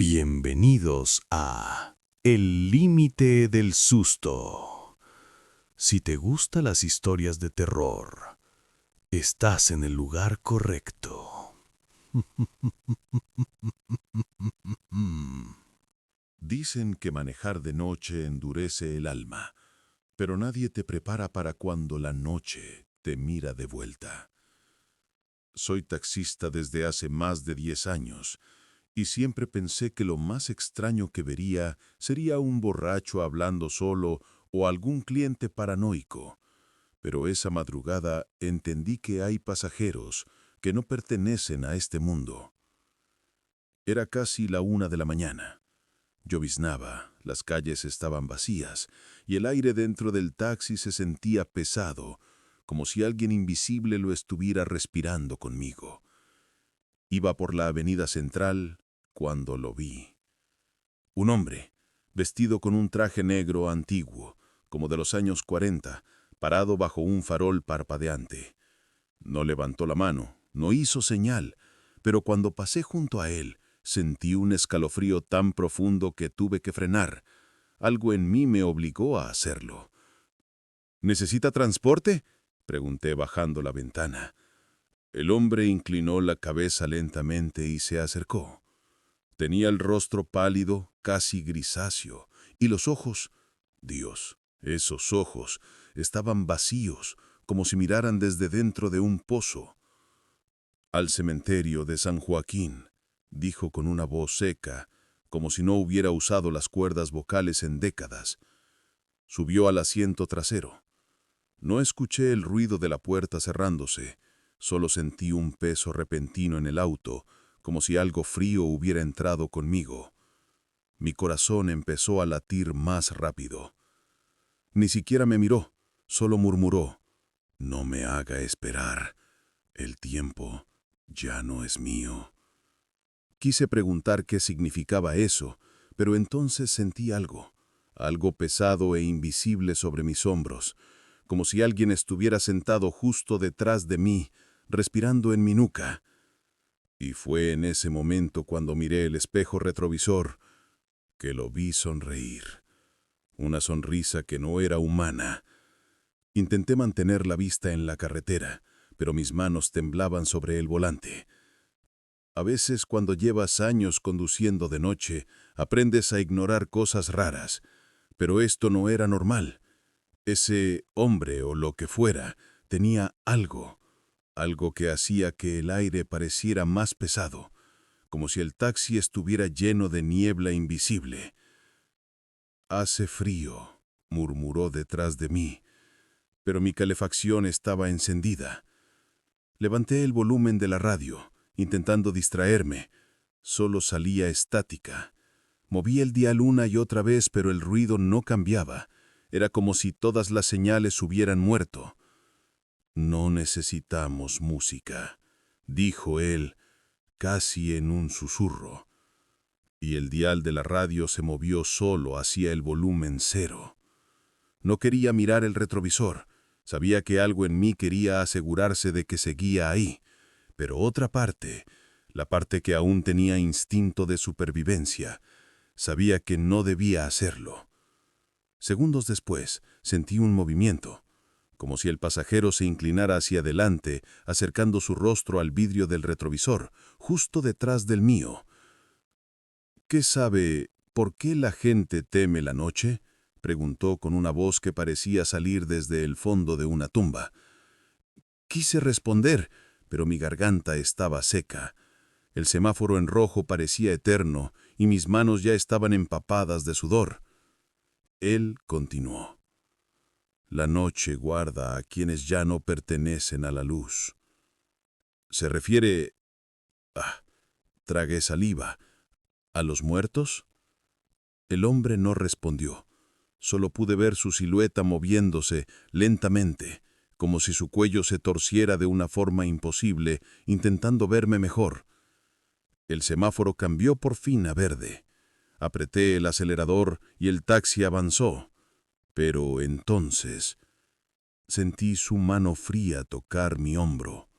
Bienvenidos a El límite del susto. Si te gustan las historias de terror, estás en el lugar correcto. Dicen que manejar de noche endurece el alma, pero nadie te prepara para cuando la noche te mira de vuelta. Soy taxista desde hace más de 10 años y siempre pensé que lo más extraño que vería sería un borracho hablando solo o algún cliente paranoico. Pero esa madrugada entendí que hay pasajeros que no pertenecen a este mundo. Era casi la 1 de la mañana. Lloviznaba, las calles estaban vacías y el aire dentro del taxi se sentía pesado, como si alguien invisible lo estuviera respirando conmigo. Iba por la avenida central cuando lo vi. Un hombre, vestido con un traje negro antiguo, como de los años 40, parado bajo un farol parpadeante. No levantó la mano, no hizo señal, pero cuando pasé junto a él, sentí un escalofrío tan profundo que tuve que frenar. Algo en mí me obligó a hacerlo. ¿Necesita transporte?, pregunté bajando la ventana. El hombre inclinó la cabeza lentamente y se acercó. Tenía el rostro pálido, casi grisáceo, y los ojos, Dios, esos ojos, estaban vacíos, como si miraran desde dentro de un pozo. «Al cementerio de San Joaquín», dijo con una voz seca, como si no hubiera usado las cuerdas vocales en décadas. Subió al asiento trasero. No escuché el ruido de la puerta cerrándose, solo sentí un peso repentino en el auto, como si algo frío hubiera entrado conmigo. Mi corazón empezó a latir más rápido. Ni siquiera me miró, solo murmuró: «No me haga esperar. El tiempo ya no es mío». Quise preguntar qué significaba eso, pero entonces sentí algo pesado e invisible sobre mis hombros, como si alguien estuviera sentado justo detrás de mí, respirando en mi nuca. Y fue en ese momento cuando miré el espejo retrovisor que lo vi sonreír. Una sonrisa que no era humana. Intenté mantener la vista en la carretera, pero mis manos temblaban sobre el volante. A veces, cuando llevas años conduciendo de noche, aprendes a ignorar cosas raras, pero esto no era normal. Ese hombre o lo que fuera tenía algo que hacía que el aire pareciera más pesado, como si el taxi estuviera lleno de niebla invisible. «Hace frío», murmuró detrás de mí, pero mi calefacción estaba encendida. Levanté el volumen de la radio, intentando distraerme. Solo salía estática. Moví el dial una y otra vez, pero el ruido no cambiaba. Era como si todas las señales hubieran muerto. «No necesitamos música», dijo él, casi en un susurro. Y el dial de la radio se movió solo hacia el volumen 0. No quería mirar el retrovisor. Sabía que algo en mí quería asegurarse de que seguía ahí. Pero otra parte, la parte que aún tenía instinto de supervivencia, sabía que no debía hacerlo. Segundos después, sentí un movimiento, como si el pasajero se inclinara hacia adelante, acercando su rostro al vidrio del retrovisor, justo detrás del mío. «¿Qué sabe por qué la gente teme la noche?», preguntó con una voz que parecía salir desde el fondo de una tumba. Quise responder, pero mi garganta estaba seca. El semáforo en rojo parecía eterno y mis manos ya estaban empapadas de sudor. Él continuó: «La noche guarda a quienes ya no pertenecen a la luz». «¿Se refiere...?» tragué saliva. «¿A los muertos?». El hombre no respondió. Solo pude ver su silueta moviéndose lentamente, como si su cuello se torciera de una forma imposible, intentando verme mejor. El semáforo cambió por fin a verde. Apreté el acelerador y el taxi avanzó. Pero entonces sentí su mano fría tocar mi hombro.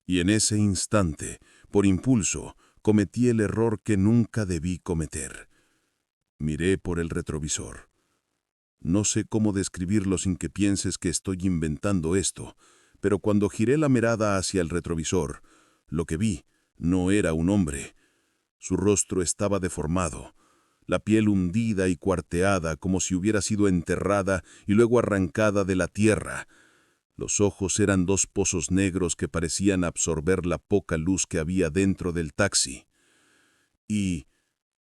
Y en ese instante, por impulso, Cometí el error que nunca debí cometer. Miré por el retrovisor. No sé cómo describirlo sin que pienses que estoy inventando esto, pero cuando giré la mirada hacia el retrovisor, lo que vi no era un hombre. Su rostro estaba deformado, la piel hundida y cuarteada como si hubiera sido enterrada y luego arrancada de la tierra. Los ojos eran dos pozos negros que parecían absorber la poca luz que había dentro del taxi. Y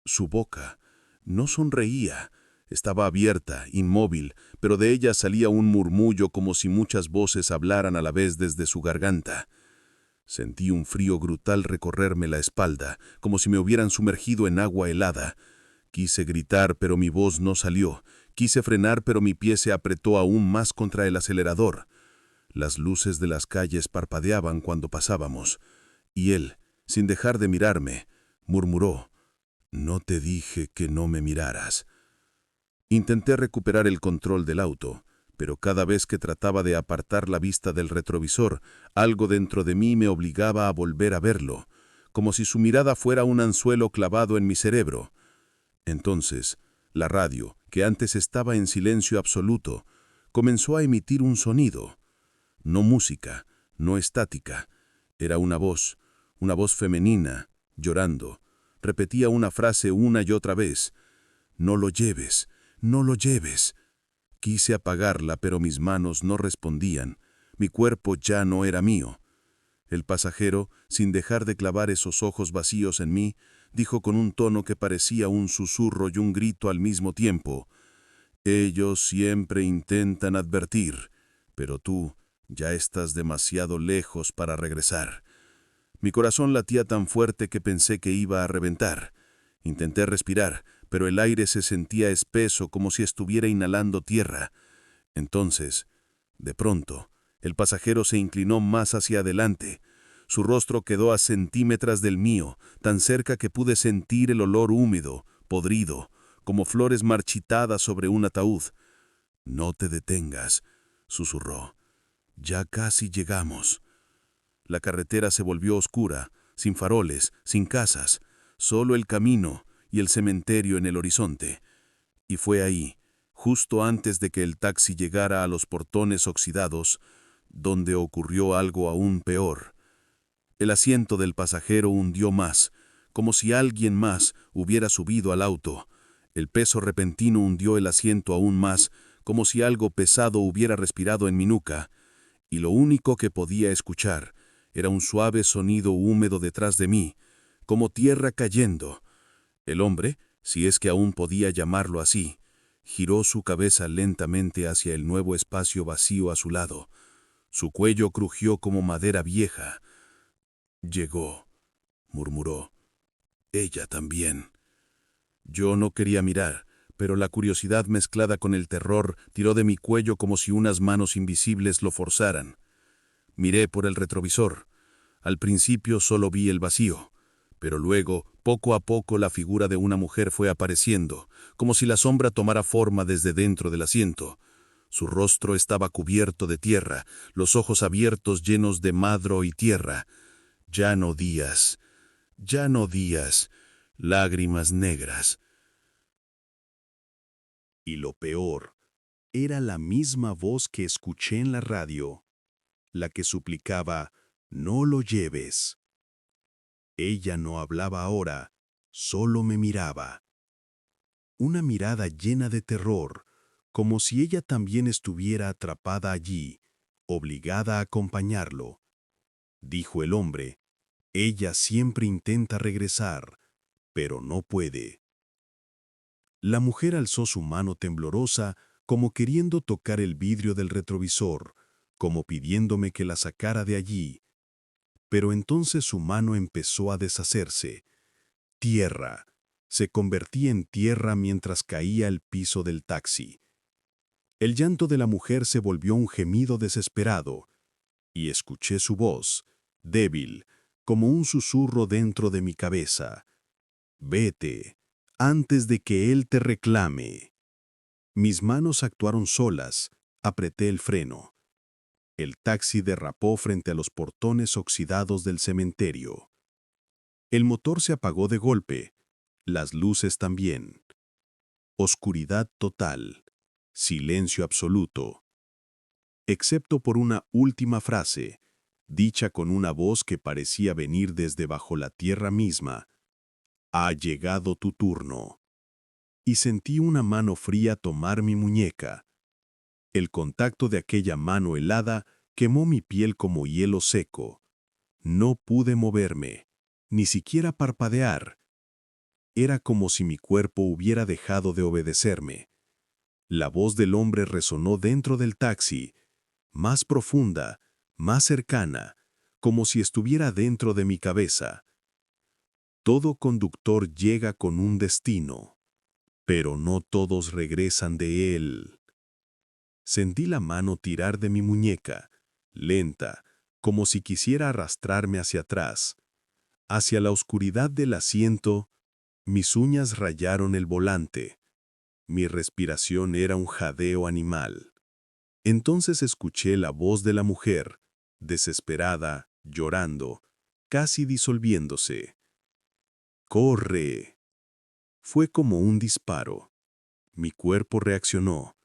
su boca no sonreía, estaba abierta, inmóvil, pero de ella salía un murmullo como si muchas voces hablaran a la vez desde su garganta. Sentí un frío brutal recorrerme la espalda, como si me hubieran sumergido en agua helada. Quise gritar, pero mi voz no salió. Quise frenar, pero mi pie se apretó aún más contra el acelerador. Las luces de las calles parpadeaban cuando pasábamos, y él, sin dejar de mirarme, murmuró: «No te dije que no me miraras». Intenté recuperar el control del auto, pero cada vez que trataba de apartar la vista del retrovisor, algo dentro de mí me obligaba a volver a verlo, como si su mirada fuera un anzuelo clavado en mi cerebro. Entonces, la radio, que antes estaba en silencio absoluto, comenzó a emitir un sonido. No música, no estática. Era una voz femenina, llorando. Repetía una frase una y otra vez: «No lo lleves, no lo lleves». Quise apagarla, pero mis manos no respondían. Mi cuerpo ya no era mío. El pasajero, sin dejar de clavar esos ojos vacíos en mí, dijo con un tono que parecía un susurro y un grito al mismo tiempo: «Ellos siempre intentan advertir, pero tú ya estás demasiado lejos para regresar». Mi corazón latía tan fuerte que pensé que iba a reventar. Intenté respirar, pero el aire se sentía espeso como si estuviera inhalando tierra. Entonces, de pronto, el pasajero se inclinó más hacia adelante. Su rostro quedó a centímetros del mío, tan cerca que pude sentir el olor húmedo, podrido, como flores marchitadas sobre un ataúd. «No te detengas», susurró. «Ya casi llegamos». La carretera se volvió oscura, sin faroles, sin casas, solo el camino y el cementerio en el horizonte. Y fue ahí, justo antes de que el taxi llegara a los portones oxidados, donde ocurrió algo aún peor. El asiento del pasajero hundió más, como si alguien más hubiera subido al auto. El peso repentino hundió el asiento aún más, como si algo pesado hubiera respirado en mi nuca. Y lo único que podía escuchar era un suave sonido húmedo detrás de mí, como tierra cayendo. El hombre, si es que aún podía llamarlo así, giró su cabeza lentamente hacia el nuevo espacio vacío a su lado. Su cuello crujió como madera vieja. «Llegó», murmuró. «Ella también». Yo no quería mirar, pero la curiosidad mezclada con el terror tiró de mi cuello como si unas manos invisibles lo forzaran. Miré por el retrovisor. Al principio solo vi el vacío, pero luego, poco a poco, la figura de una mujer fue apareciendo, como si la sombra tomara forma desde dentro del asiento. Su rostro estaba cubierto de tierra, los ojos abiertos llenos de madro y tierra. Llano Díaz, Llano Díaz, lágrimas negras. Y lo peor, era la misma voz que escuché en la radio, la que suplicaba: «No lo lleves». Ella no hablaba ahora, solo me miraba. Una mirada llena de terror, como si ella también estuviera atrapada allí, obligada a acompañarlo. Dijo el hombre: «Ella siempre intenta regresar, pero no puede». La mujer alzó su mano temblorosa, como queriendo tocar el vidrio del retrovisor, como pidiéndome que la sacara de allí. Pero entonces su mano empezó a deshacerse. Tierra. Se convertía en tierra mientras caía al piso del taxi. El llanto de la mujer se volvió un gemido desesperado, y escuché su voz, débil, como un susurro dentro de mi cabeza: «Vete, antes de que él te reclame». Mis manos actuaron solas, apreté el freno. El taxi derrapó frente a los portones oxidados del cementerio. El motor se apagó de golpe, las luces también. Oscuridad total, silencio absoluto. Excepto por una última frase, dicha con una voz que parecía venir desde bajo la tierra misma. Ha llegado tu turno. Y sentí una mano fría tomar mi muñeca. El contacto de aquella mano helada quemó mi piel como hielo seco. No pude moverme, ni siquiera parpadear. Era como si mi cuerpo hubiera dejado de obedecerme. La voz del hombre resonó dentro del taxi, más profunda, más cercana, como si estuviera dentro de mi cabeza. Todo conductor llega con un destino, pero no todos regresan de él. Sentí la mano tirar de mi muñeca, lenta, como si quisiera arrastrarme hacia atrás. Hacia la oscuridad del asiento, mis uñas rayaron el volante. Mi respiración era un jadeo animal. Entonces escuché la voz de la mujer, desesperada, llorando, casi disolviéndose. ¡Corre! Fue como un disparo. Mi cuerpo reaccionó.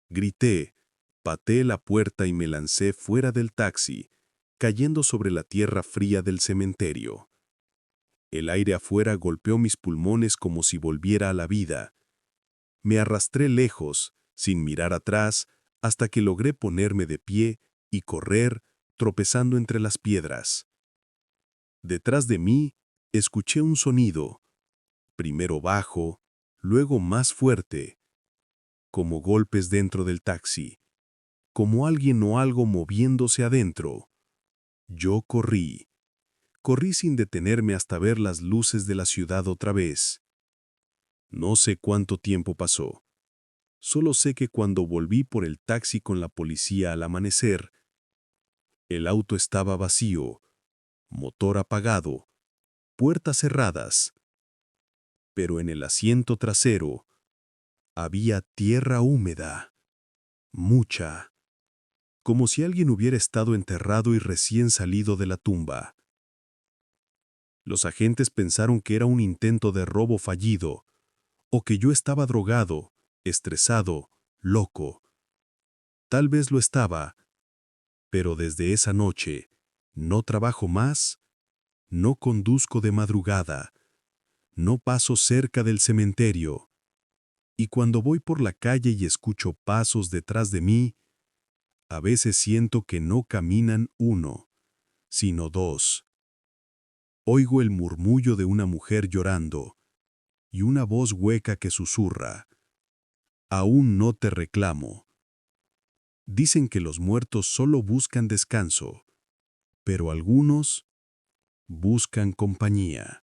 Grité, pateé la puerta y me lancé fuera del taxi, cayendo sobre la tierra fría del cementerio. El aire afuera golpeó mis pulmones como si volviera a la vida. Me arrastré lejos, sin mirar atrás, hasta que logré ponerme de pie y correr, tropezando entre las piedras. Detrás de mí, escuché un sonido, primero bajo, luego más fuerte, como golpes dentro del taxi, como alguien o algo moviéndose adentro. Yo corrí. Corrí sin detenerme hasta ver las luces de la ciudad otra vez. No sé cuánto tiempo pasó. Solo sé que cuando volví por el taxi con la policía al amanecer, el auto estaba vacío, motor apagado, puertas cerradas. Pero en el asiento trasero había tierra húmeda, mucha, como si alguien hubiera estado enterrado y recién salido de la tumba. Los agentes pensaron que era un intento de robo fallido, o que yo estaba drogado, estresado, loco. Tal vez lo estaba, pero desde esa noche no trabajo más, no conduzco de madrugada, no paso cerca del cementerio, y cuando voy por la calle y escucho pasos detrás de mí, a veces siento que no caminan uno, sino dos. Oigo el murmullo de una mujer llorando y una voz hueca que susurra: «Aún no te reclamo». Dicen que los muertos solo buscan descanso, pero algunos buscan compañía.